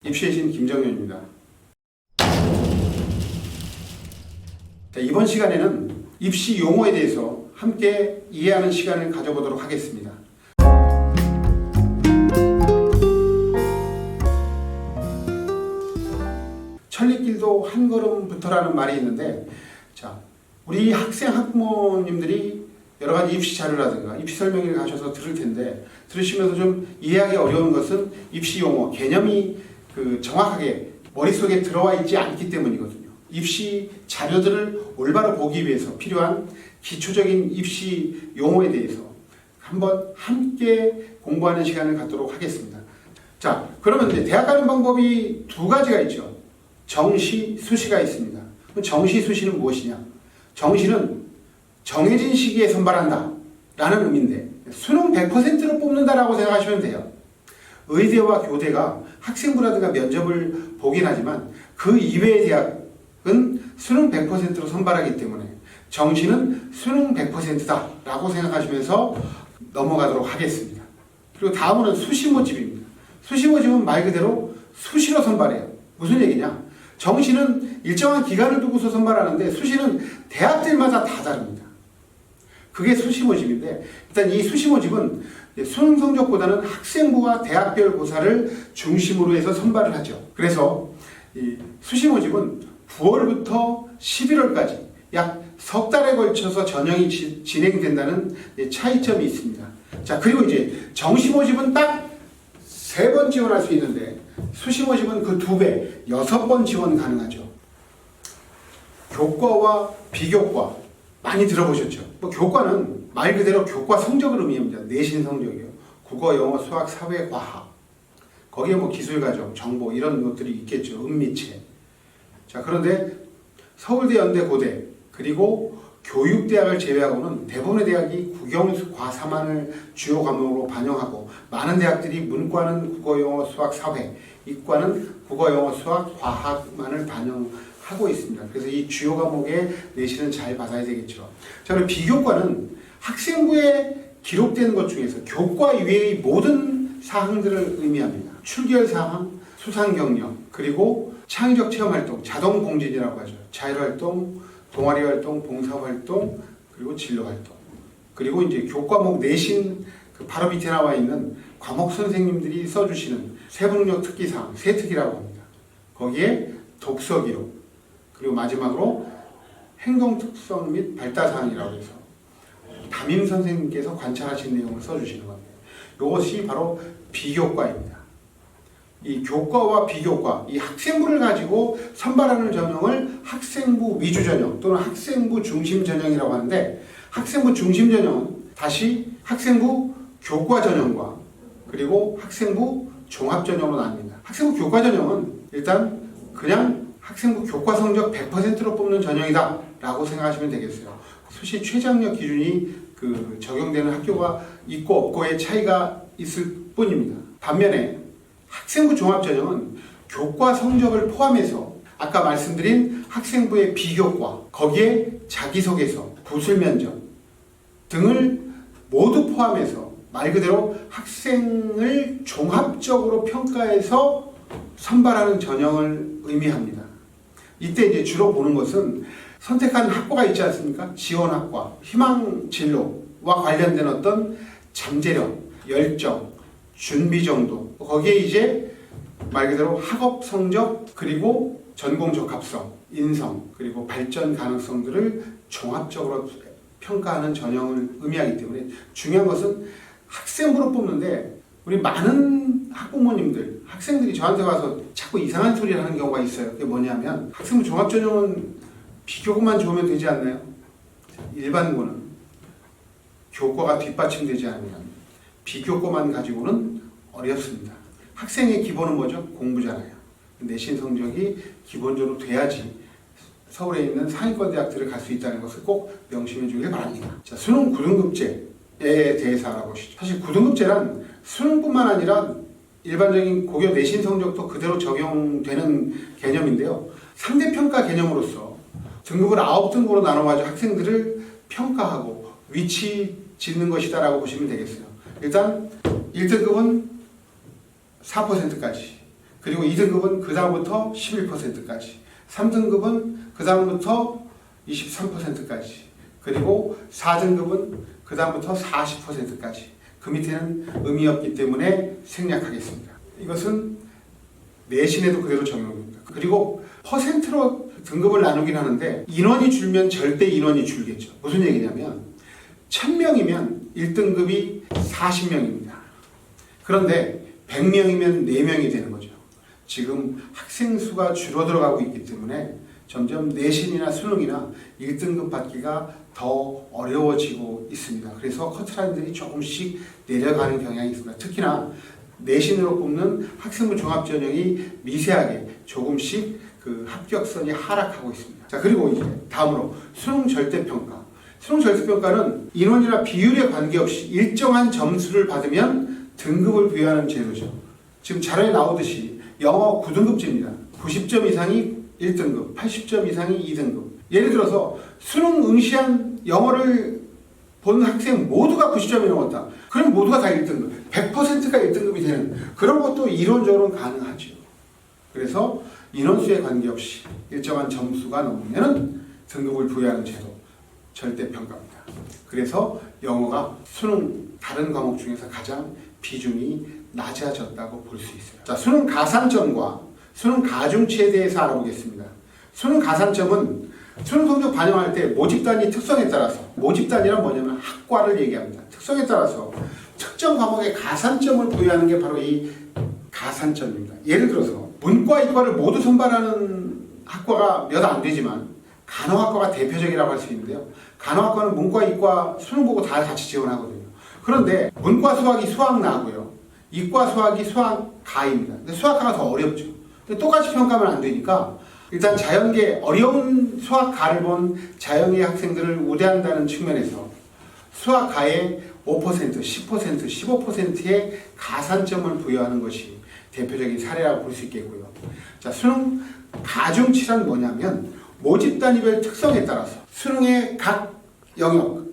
입시의 신 김정현입니다. 자, 이번 시간에는 입시 용어에 대해서 함께 이해하는 시간을 가져보도록 하겠습니다. 천리길도 한 걸음부터라는 말이 있는데, 자, 우리 학생 학부모님들이 여러 가지 입시 자료라든가 입시 설명회를 가셔서 들을 텐데, 들으시면서 좀 이해하기 어려운 것은 입시 용어, 개념이 정확하게 머릿속에 들어와 있지 않기 때문이거든요. 입시 자료들을 올바로 보기 위해서 필요한 기초적인 입시 용어에 대해서 한번 함께 공부하는 시간을 갖도록 하겠습니다. 자, 그러면 이제 대학 가는 방법이 두 가지가 있죠. 정시, 수시가 있습니다. 정시, 수시는 무엇이냐? 정시는 정해진 시기에 선발한다 라는 의미인데, 수능 100%로 뽑는다라고 생각하시면 돼요. 의대와 교대가 학생부라든가 면접을 보긴 하지만 그 이외의 대학은 수능 100%로 선발하기 때문에 정시는 수능 100%다 라고 생각하시면서 넘어가도록 하겠습니다. 그리고 다음은 수시 모집입니다. 수시 모집은 말 그대로 수시로 선발해요. 무슨 얘기냐? 정시는 일정한 기간을 두고서 선발하는데 수시는 대학들마다 다 다릅니다. 그게 수시 모집인데, 일단 이 수시 모집은 수능 성적보다는 학생부와 대학별 고사를 중심으로 해서 선발을 하죠. 그래서 이 수시 모집은 9월부터 11월까지 약 석 달에 걸쳐서 전형이 진행된다는 차이점이 있습니다. 자, 그리고 이제 정시 모집은 딱 3번 지원할 수 있는데, 수시 모집은 그 2배, 6번 지원 가능하죠. 교과와 비교과 많이 들어보셨죠? 교과는 말 그대로 교과 성적을 의미합니다. 내신 성적이요. 국어, 영어, 수학, 사회, 과학. 거기에 기술과정, 정보 이런 것들이 있겠죠. 은미체. 자, 그런데 서울대, 연대, 고대 그리고 교육대학을 제외하고는 대부분의 대학이 국영수, 과사만을 주요 과목으로 반영하고, 많은 대학들이 문과는 국어, 영어, 수학, 사회, 이과는 국어, 영어, 수학, 과학만을 반영하고 있습니다. 그래서 이 주요 과목의 내신은 잘 받아야 되겠죠. 자, 그럼 비교과는 학생부에 기록된 것 중에서 교과 이외의 모든 사항들을 의미합니다. 출결 사항, 수상 경력, 그리고 창의적 체험 활동, 자동 공진이라고 하죠. 자율 활동, 동아리 활동, 봉사 활동, 그리고 진로 활동. 그리고 이제 교과목 내신 바로 밑에 나와 있는 과목 선생님들이 써주시는 세부능력 특기사항, 세특기라고 합니다. 거기에 독서 기록, 그리고 마지막으로 행동 특성 및 발달 사항이라고 해서 담임 선생님께서 관찰하신 내용을 써주시는 겁니다. 이것이 바로 비교과입니다. 이 교과와 비교과, 이 학생부를 가지고 선발하는 전형을 학생부 위주 전형 또는 학생부 중심 전형이라고 하는데, 학생부 중심 전형은 다시 학생부 교과 전형과 그리고 학생부 종합 전형으로 나뉩니다. 학생부 교과 전형은 일단 그냥 학생부 교과 성적 100%로 뽑는 전형이다 라고 생각하시면 되겠어요. 수시 최저학력 기준이 적용되는 학교가 있고 없고의 차이가 있을 뿐입니다. 반면에 학생부 종합전형은 교과 성적을 포함해서 아까 말씀드린 학생부의 비교과, 거기에 자기소개서, 부술면접 등을 모두 포함해서 말 그대로 학생을 종합적으로 평가해서 선발하는 전형을 의미합니다. 이때 이제 주로 보는 것은 선택한 학과가 있지 않습니까? 지원학과, 희망 진로와 관련된 어떤 잠재력, 열정, 준비 정도, 거기에 이제 말 그대로 학업 성적, 그리고 전공 적합성, 인성, 그리고 발전 가능성들을 종합적으로 평가하는 전형을 의미하기 때문에 중요한 것은 학생부로 뽑는데, 우리 많은 학부모님들, 학생들이 저한테 와서 자꾸 이상한 소리를 하는 경우가 있어요. 그게 뭐냐면, 학생부 종합전형은 비교과만 좋으면 되지 않나요? 일반고는 교과가 뒷받침되지 않으면 비교과만 가지고는 어렵습니다. 학생의 기본은 뭐죠? 공부잖아요. 내신 성적이 기본적으로 돼야지 서울에 있는 상위권 대학들을 갈 수 있다는 것을 꼭 명심해 주길 바랍니다. 자, 수능 9등급제에 대해서 알아보시죠. 사실 9등급제란 수능뿐만 아니라 일반적인 고교 내신 성적도 그대로 적용되는 개념인데요. 상대평가 개념으로서 등급을 9등급으로 나눠가지고 학생들을 평가하고 위치 짓는 것이다 라고 보시면 되겠어요. 일단 1등급은 4%까지, 그리고 2등급은 그 다음부터 11%까지, 3등급은 그 다음부터 23%까지, 그리고 4등급은 그 다음부터 40%까지. 그 밑에는 의미 없기 때문에 생략하겠습니다. 이것은 내신에도 그대로 적용됩니다. 그리고 퍼센트로 등급을 나누긴 하는데 인원이 줄면 절대 인원이 줄겠죠. 무슨 얘기냐면 1000명이면 1등급이 40명입니다. 그런데 100명이면 4명이 되는 거죠. 지금 학생 수가 줄어들어가고 있기 때문에 점점 내신이나 수능이나 1등급 받기가 더 어려워지고 있습니다. 그래서 커트라인들이 조금씩 내려가는 경향이 있습니다. 특히나 내신으로 뽑는 학생부 종합전형이 미세하게 조금씩 그 합격선이 하락하고 있습니다. 자, 그리고 이제 다음으로 수능 절대평가. 수능 절대평가는 인원이나 비율에 관계없이 일정한 점수를 받으면 등급을 부여하는 제도죠. 지금 자료에 나오듯이 영어 9등급제입니다. 90점 이상이 1등급, 80점 이상이 2등급. 예를 들어서 수능 응시한 영어를 본 학생 모두가 90점이 넘었다. 그럼 모두가 다 1등급, 100%가 1등급이 되는 그런 것도 이론적으로는 가능하죠. 그래서 인원수에 관계없이 일정한 점수가 넘으면 등급을 부여하는 제도, 절대평가입니다. 그래서 영어가 수능 다른 과목 중에서 가장 비중이 낮아졌다고 볼 수 있어요. 자, 수능 가산점과 수능 가중치에 대해서 알아보겠습니다. 수능 가산점은 수능 성적 반영할 때 모집단위 특성에 따라서, 모집단위란 뭐냐면 학과를 얘기합니다. 특성에 따라서 특정 과목에 가산점을 부여하는 게 바로 이 가산점입니다. 예를 들어서 문과, 이과를 모두 선발하는 학과가 몇 안 되지만 간호학과가 대표적이라고 할 수 있는데요. 간호학과는 문과, 이과 수능 보고 다 같이 지원하거든요. 그런데 문과 수학이 수학 나고요. 이과 수학이 수학 가입니다. 근데 수학가가 더 어렵죠. 근데 똑같이 평가하면 안 되니까 일단 자연계 어려운 수학가를 본 자연계 학생들을 우대한다는 측면에서 수학가에 5%, 10%, 15%의 가산점을 부여하는 것이 대표적인 사례라고 볼 수 있겠고요. 자, 수능 가중치란 뭐냐면 모집 단위별 특성에 따라서 수능의 각 영역,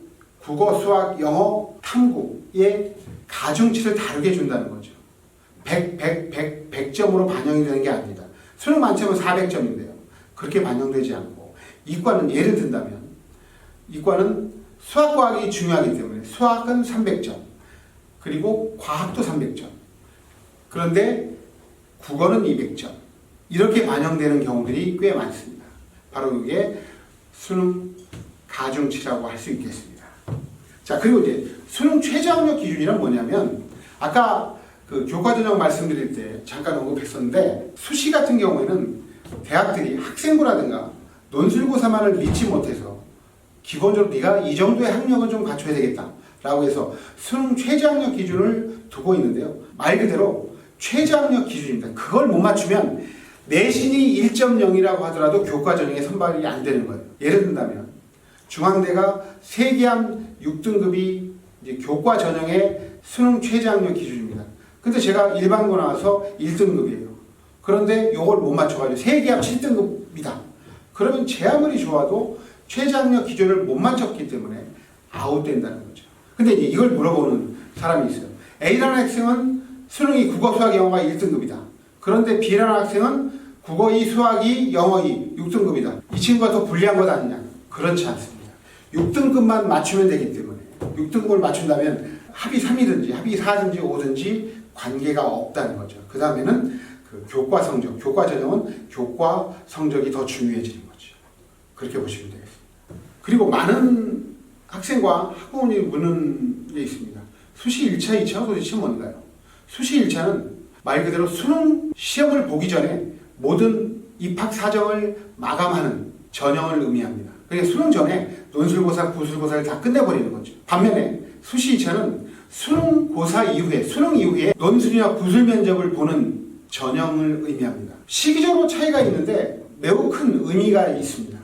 국어, 수학, 영어, 탐구의 가중치를 다르게 준다는 거죠. 100점으로 반영이 되는 게 아닙니다. 수능 만점은 400점인데요. 그렇게 반영되지 않고 이과는 예를 든다면 이과는 수학과학이 중요하기 때문에 수학은 300점, 그리고 과학도 300점, 그런데 국어는 200점 이렇게 반영되는 경우들이 꽤 많습니다. 바로 이게 수능 가중치라고 할 수 있겠습니다. 자, 그리고 이제 수능 최저학력 기준이란 뭐냐면 아까 그 교과전형 말씀드릴 때 잠깐 언급했었는데 수시 같은 경우에는 대학들이 학생부라든가 논술고사만을 믿지 못해서 기본적으로 네가 이 정도의 학력은 좀 갖춰야 되겠다라고 해서 수능 최저학력 기준을 두고 있는데요. 말 그대로 최저학력 기준입니다. 그걸 못 맞추면 내신이 1.0이라고 하더라도 교과전형에 선발이 안 되는 거예요. 예를 든다면 중앙대가 세계암 6등급이 이제 교과전형의 수능 최저학력 기준입니다. 근데 제가 일반고 나와서 1등급이에요. 그런데 이걸 못 맞춰가지고 세계암 7등급이다. 그러면 제 아무리 좋아도 최저학력 기준을 못 맞췄기 때문에 아웃된다는 거죠. 근데 이제 이걸 물어보는 사람이 있어요. A라는 학생은 수능이 국어, 수학, 영어가 1등급이다. 그런데 B라는 학생은 국어 2, 수학 2, 영어 2, 6등급이다. 이 친구가 더 불리한 것 아니냐? 그렇지 않습니다. 6등급만 맞추면 되기 때문에 6등급을 맞춘다면 합이 3이든지 합이 4든지 5든지 관계가 없다는 거죠. 그 다음에는 그 교과 성적, 교과 전형은 교과 성적이 더 중요해지는 거죠. 그렇게 보시면 되겠습니다. 그리고 많은 학생과 학부모님이 묻는 게 있습니다. 수시 1차, 2차가 도대체 뭔가요? 수시 1차는 말 그대로 수능 시험을 보기 전에 모든 입학 사정을 마감하는 전형을 의미합니다. 그러니까 수능 전에 논술고사, 구술고사를 다 끝내버리는 거죠. 반면에 수시 2차는 수능고사 이후에, 수능 이후에 논술이나 구술 면접을 보는 전형을 의미합니다. 시기적으로 차이가 있는데 매우 큰 의미가 있습니다.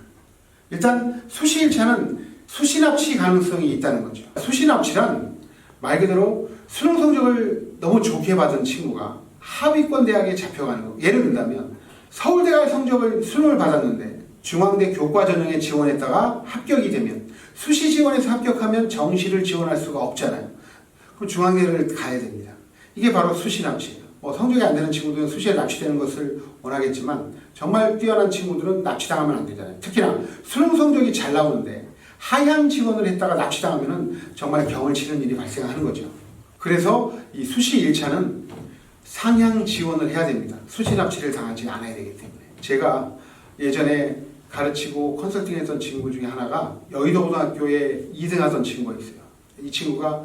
일단 수시 1차는 수시 납치 가능성이 있다는 거죠. 수시 납치란 말 그대로 수능 성적을 너무 좋게 받은 친구가 하위권 대학에 잡혀가는 거. 예를 든다면 서울대학 성적을 수능을 받았는데 중앙대 교과 전형에 지원했다가 합격이 되면 수시 지원에서 합격하면 정시를 지원할 수가 없잖아요. 그럼 중앙대를 가야 됩니다. 이게 바로 수시 납치예요. 성적이 안 되는 친구들은 수시에 납치되는 것을 원하겠지만 정말 뛰어난 친구들은 납치당하면 안 되잖아요. 특히나 수능 성적이 잘 나오는데 하향 지원을 했다가 납치당하면 정말 경을 치는 일이 발생하는 거죠. 그래서 이 수시 1차는 상향 지원을 해야 됩니다. 수시 납치를 당하지 않아야 되기 때문에. 제가 예전에 가르치고 컨설팅했던 친구 중에 하나가 여의도고등학교에 2등 하던 친구가 있어요. 이 친구가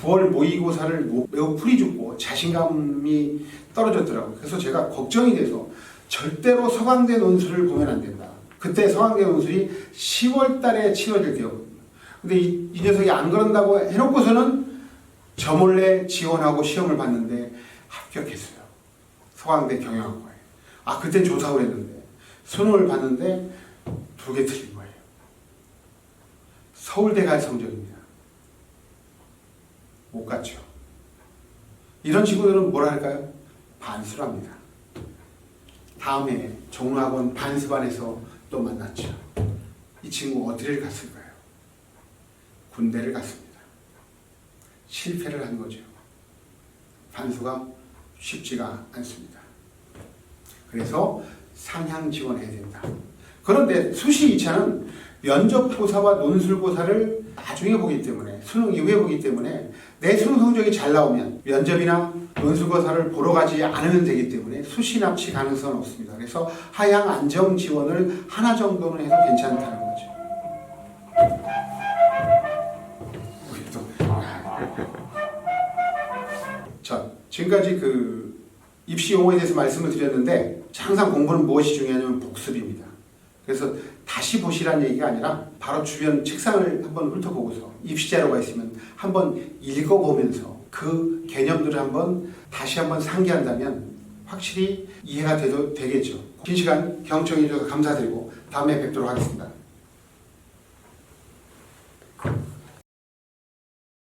9월 모의고사를 매우 풀이 죽고 자신감이 떨어졌더라고요. 그래서 제가 걱정이 돼서 절대로 서강대 논술을 보면 안 된다. 그때 서강대 논술이 10월 달에 치러질 때였거든요. 근데 이 녀석이 안 그런다고 해놓고서는 저 몰래 지원하고 시험을 봤는데 합격했어요. 서강대 경영학과에. 그때 조사를 했는데 수능을 봤는데 2개 틀린 거예요. 서울대 갈 성적입니다. 못 갔죠. 이런 친구들은 뭐라 할까요? 반수를 합니다. 다음에 종로학원 반수반에서 또 만났죠. 이 친구 어디를 갔을까요? 군대를 갔습니다. 실패를 한 거죠. 반수가 쉽지가 않습니다. 그래서 상향 지원해야 된다. 그런데 수시 2차는 면접고사와 논술고사를 나중에 보기 때문에, 수능 이후에 보기 때문에 내 수능 성적이 잘 나오면 면접이나 논술고사를 보러 가지 않으면 되기 때문에 수시 납치 가능성은 없습니다. 그래서 하향 안정 지원을 하나 정도는 해도 괜찮다는 거죠. 자, 지금까지 입시 용어에 대해서 말씀을 드렸는데 항상 공부는 무엇이 중요하냐면 복습입니다. 그래서 다시 보시라는 얘기가 아니라 바로 주변 책상을 한번 훑어보고서 입시 자료가 있으면 한번 읽어보면서 그 개념들을 다시 한번 상기한다면 확실히 이해가 되겠죠. 긴 시간 경청해 주셔서 감사드리고 다음에 뵙도록 하겠습니다.